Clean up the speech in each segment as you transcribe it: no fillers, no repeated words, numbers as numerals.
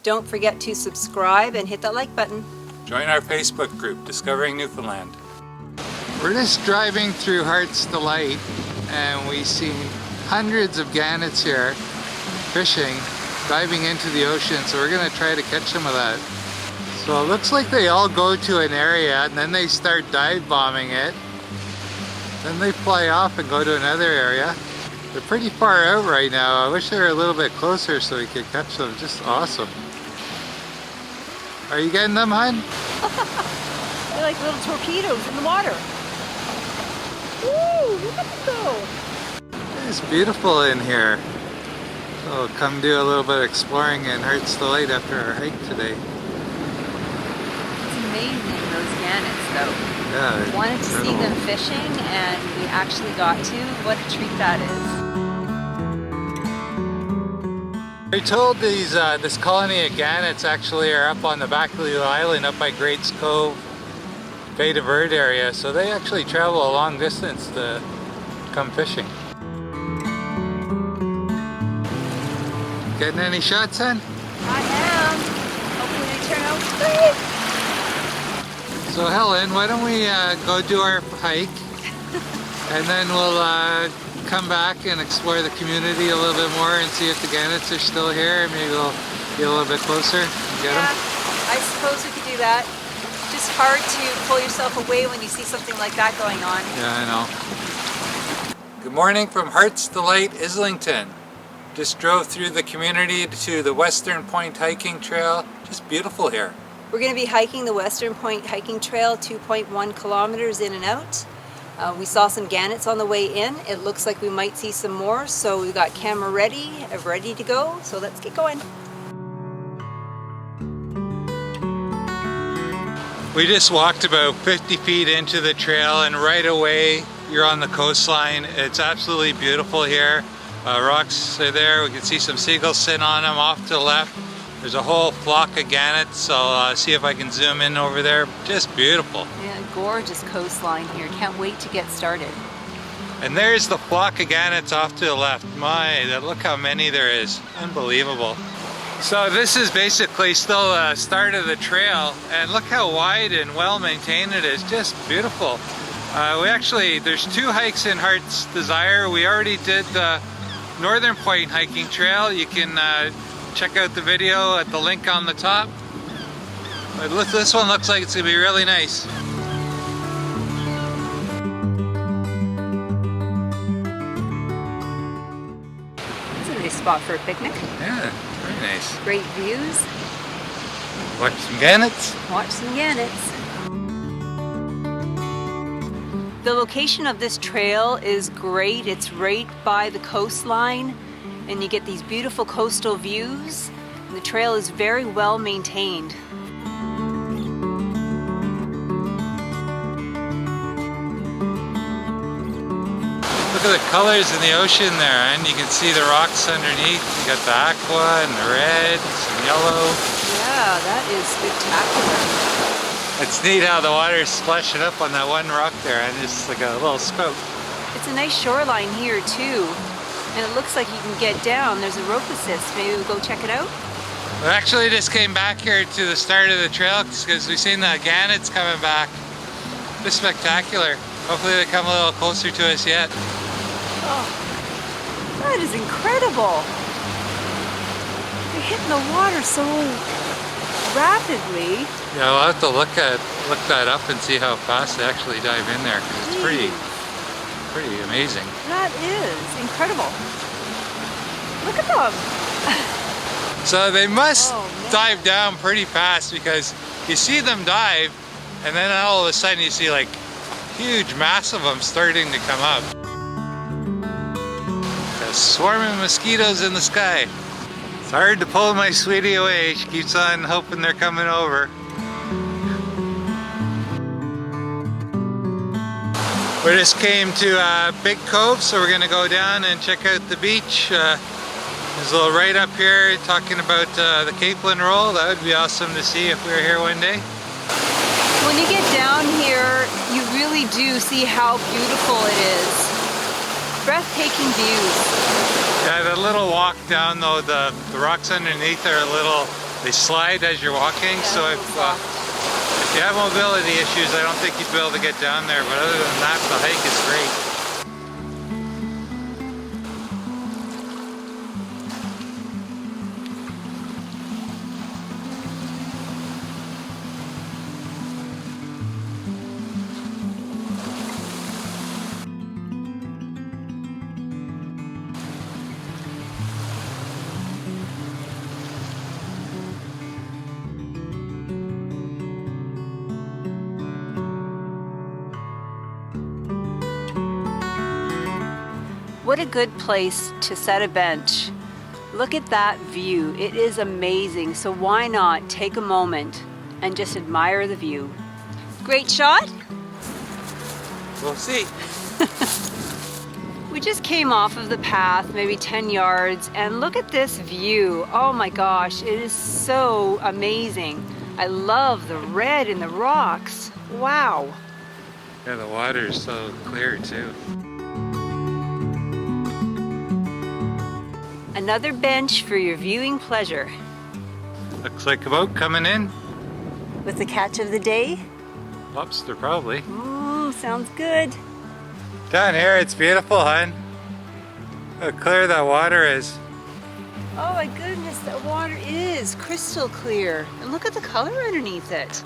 Don't forget to subscribe and hit that like button. Join our Facebook group, Discovering Newfoundland. We're just driving through Heart's Delight and we see hundreds of gannets here fishing, diving into the ocean, so we're going to try to catch some of that. So it looks like they all go to an area and then they start dive bombing it. Then they fly off and go to another area. They're pretty far out right now. I wish they were a little bit closer so we could catch them. Just awesome. Are you getting them, hon? They're like little torpedoes in the water. Woo! Look at them go! It's beautiful in here. So come do a little bit of exploring in Heart's Delight after our hike today. It's amazing, those gannets, though. Yeah, Wanted to see them fishing, and we actually got to. What a treat that is. We're told this colony of gannets actually are up on the back of the island, up by Greats Cove, Bay de Verde area, so they actually travel a long distance to come fishing. Getting any shots in? I am. Hopefully they turn out great. So Helen, why don't we go do our hike and then we'll come back and explore the community a little bit more and see if the gannets are still here. Maybe we'll get a little bit closer and get them. I suppose we could do that. Just hard to pull yourself away when you see something like that going on. Yeah, I know. Good morning from Heart's Delight, Islington. Just drove through the community to the Western Point hiking trail. Just beautiful here. We're going to be hiking the Western Point hiking trail, 2.1 kilometers in and out. We saw some gannets on the way in. It looks like we might see some more, so we've got camera ready to go. So let's get going. We just walked about 50 feet into the trail and right away you're on the coastline. It's absolutely beautiful here. Rocks are there. We can see some seagulls sitting on them off to the left. There's a whole flock of gannets, so I'll see if I can zoom in over there. Just beautiful. Yeah, gorgeous coastline here. Can't wait to get started. And there's the flock of gannets off to the left. My, look how many there is. Unbelievable. So this is basically still the start of the trail, and look how wide and well maintained it is. Just beautiful. There's two hikes in Heart's Desire. We already did the Northern Point hiking trail. You can check out the video at the link on the top. But this one looks like it's going to be really nice. It's a nice spot for a picnic. Yeah, very nice. Great views. Watch some gannets. Watch some gannets. The location of this trail is great. It's right by the coastline, and you get these beautiful coastal views. And the trail is very well maintained. Look at the colors in the ocean there, and you can see the rocks underneath. You got the aqua and the red, some yellow. Yeah, that is spectacular. It's neat how the water is splashing up on that one rock there, and it's like a little spout. It's a nice shoreline here too, and it looks like you can get down. There's a rope assist. Maybe we'll go check it out. We actually just came back here to the start of the trail because we've seen the gannets coming back. Just spectacular. Hopefully they come a little closer to us yet. Oh, that is incredible. They're hitting the water so rapidly. Yeah, we'll have to look that up and see how fast they actually dive in there, because it's pretty amazing. That is incredible. Look at them. So they must Oh, dive down pretty fast, because you see them dive and then all of a sudden you see like huge mass of them starting to come up. There's swarming mosquitoes in the sky. It's hard to pull my sweetie away. She keeps on hoping they're coming over. We just came to Big Cove, so we're going to go down and check out the beach. There's a little right up here talking about the Capelin Roll. That would be awesome to see if we were here one day. When you get down here, you really do see how beautiful it is. Breathtaking views. Yeah, the little walk down though, the rocks underneath are a little, they slide as you're walking, Yeah, so if you have mobility issues, I don't think you'd be able to get down there, but other than that, the hike is great. What a good place to set a bench. Look at that view. It is amazing. So why not take a moment and just admire the view? Great shot. We'll see. We just came off of the path, maybe 10 yards, and look at this view. Oh my gosh, it is so amazing. I love the red in the rocks. Wow. Yeah, the water is so clear too. Another bench for your viewing pleasure. Looks like a boat coming in. With the catch of the day? Lobster probably. Ooh, sounds good. Down here it's beautiful, hon. Look how clear that water is. Oh my goodness, that water is crystal clear. And look at the color underneath it.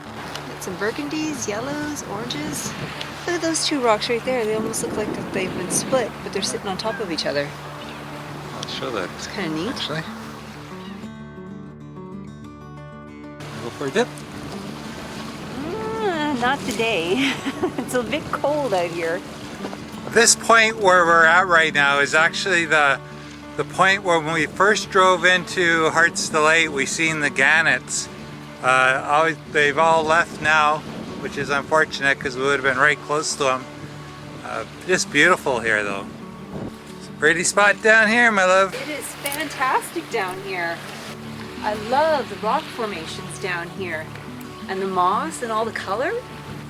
Got some burgundies, yellows, oranges. Look at those two rocks right there. They almost look like they've been split, but they're sitting on top of each other. I'll show that. It's kind of neat. Actually. Go for a dip. Not today. It's a bit cold out here. This point where we're at right now is actually the point where when we first drove into Hearts Delight, we seen the Gannets. They've all left now, which is unfortunate because we would have been right close to them. Just beautiful here though. It's a pretty spot down here, my love. It is fantastic down here. I love the rock formations down here. And the moss and all the color.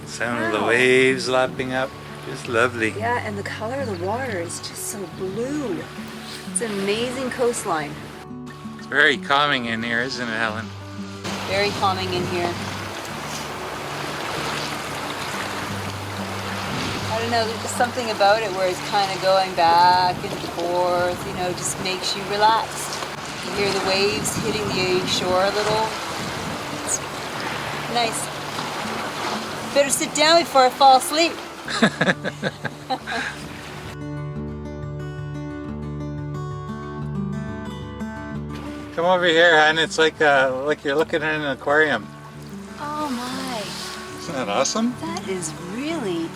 Sound of the Wow. waves lapping up. Just lovely. Yeah, and the color of the water is just so blue. It's an amazing coastline. It's very calming in here, isn't it, Helen? Very calming in here. I don't know, there's just something about it where it's kind of going back and forth, you know, just makes you relaxed. You hear the waves hitting the shore a little. It's nice. Better sit down before I fall asleep. Come over here, hon. It's like you're looking at an aquarium. Oh my. Isn't that awesome? That is really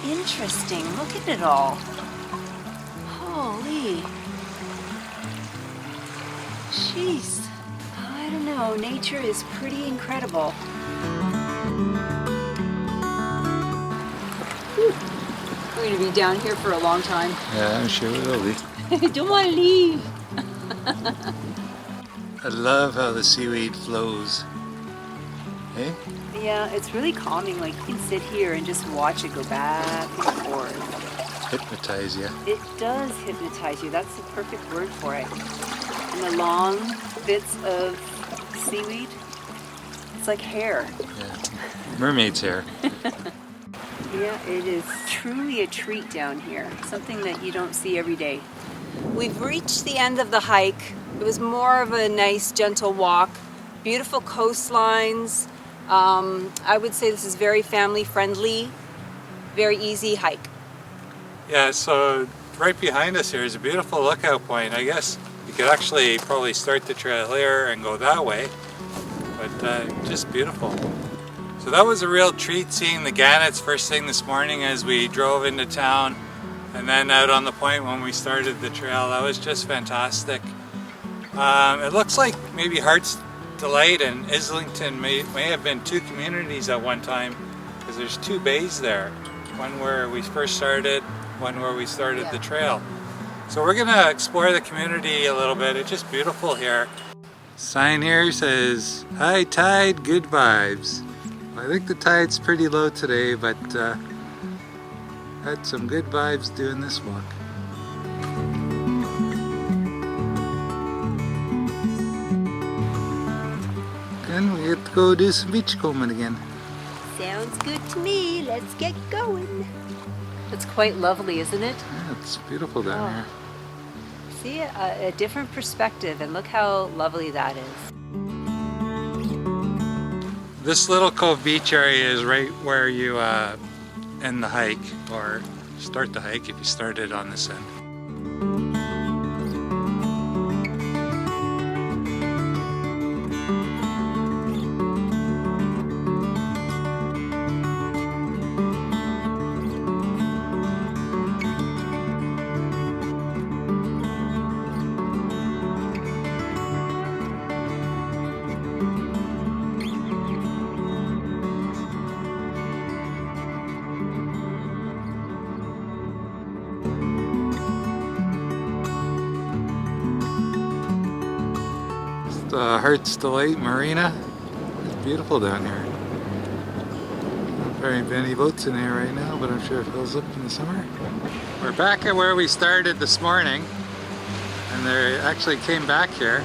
interesting. Look at it all. Holy. Jeez. I don't know. Nature is pretty incredible. Whew. We're going to be down here for a long time. Yeah, I'm sure we will be. I don't want to leave. I love how the seaweed flows. Hey? Yeah, it's really calming. Like you can sit here and just watch it go back and forth. Hypnotize you. It does hypnotize you. That's the perfect word for it. And the long bits of seaweed, it's like hair. Yeah. Mermaid's hair. Yeah, it is truly a treat down here. Something that you don't see every day. We've reached the end of the hike. It was more of a nice, gentle walk. Beautiful coastlines. I would say this is very family friendly. Very easy hike. Yeah, so right behind us here is a beautiful lookout point. I guess you could actually probably start the trail here and go that way, but just beautiful. So that was a real treat seeing the Gannets first thing this morning as we drove into town, and then out on the point when we started the trail. That was just fantastic. It looks like maybe Hearts Delight and Islington may have been two communities at one time, because there's two bays there. One where we first started, one where we started the trail. So we're gonna explore the community a little bit. It's just beautiful here. Sign here says, high tide, good vibes. I think the tide's pretty low today, but had some good vibes doing this walk. then we get to go do some beachcombing again. Sounds good to me. Let's get going. It's quite lovely, isn't it? Yeah, it's beautiful down here. See a different perspective, and look how lovely that is. This Little Cove beach area is right where you end the hike, or start the hike if you started on this end. The Heart's Delight Marina. It's beautiful down here. Not very many boats in here right now, but I'm sure it fills up in the summer. We're back at where we started this morning, and they actually came back here.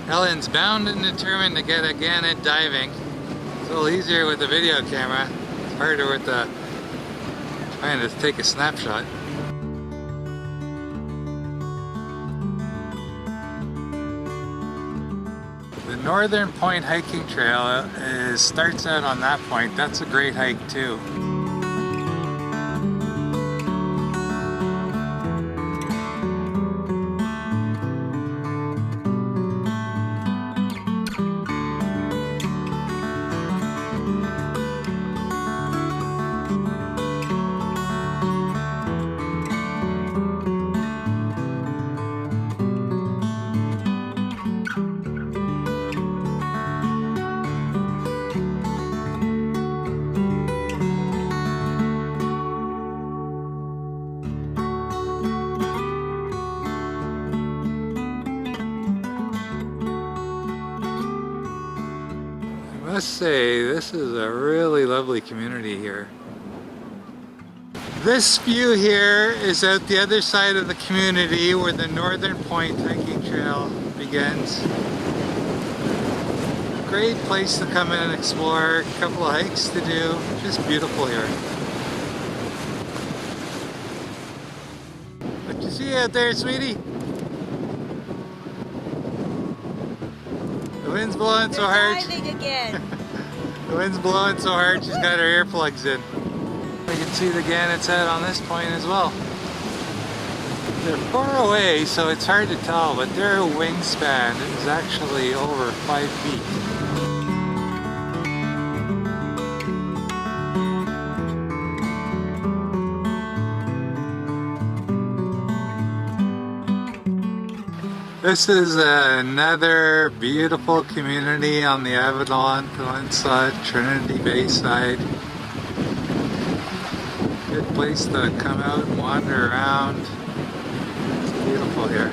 Helen's bound and determined to get a gannet diving. It's a little easier with the video camera. It's harder with the trying to take a snapshot. The Northern Point hiking trail starts out on that point. That's a great hike too. I must say, this is a really lovely community here. This view here is out the other side of the community where the Northern Point hiking trail begins. Great place to come in and explore, a couple of hikes to do, just beautiful here. What you see out there, sweetie? The wind's blowing so hard. Again. The wind's blowing so hard she's got her earplugs in. You can see the Gannets head on this point as well. They're far away, so it's hard to tell, but their wingspan is actually over 5 feet. This is another beautiful community on the Avalon Peninsula, Trinity Bayside. Good place to come out and wander around. It's beautiful here.